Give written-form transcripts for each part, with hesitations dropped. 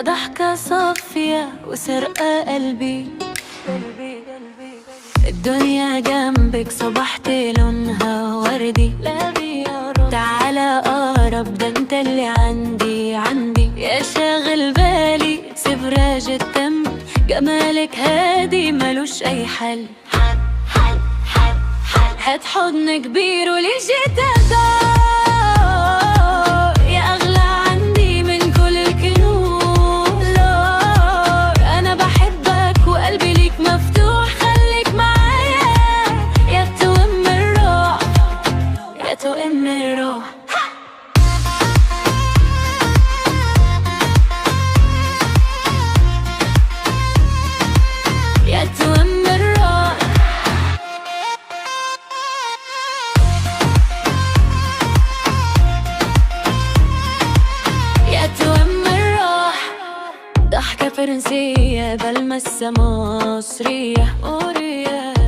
يا ضحكة صافية وسرقة قلبي. الدنيا جنبك صبحت لونها وردي. تعالى اقرب ده انت اللي عندي يا شاغل بالي سفراج الدم. جمالك هادي ملوش اي حل. هات حضن كبير وليه جيت ادار يا اغلى عندي من كل الكنوز. انا بحبك وقلبي ليك مفتوح. خليك معايا يا توأم الروح يا توأم الروح. يا توأم الروح. يا توأم الروح. ضحكة فرنسية بلمسة مصرية.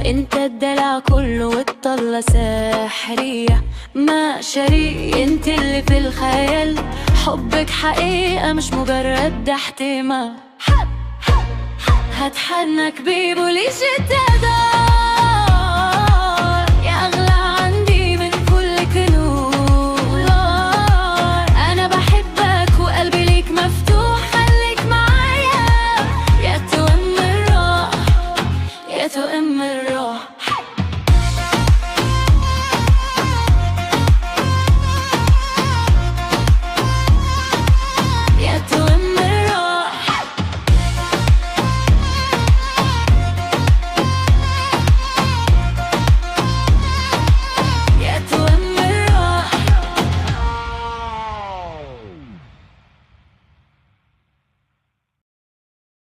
انت الدلع كله والطلة ساحرية. ما شريك انت اللي في الخيال. حبك حقيقة مش مجرد ده احتمال. هات حضنك بيبو ليش التدار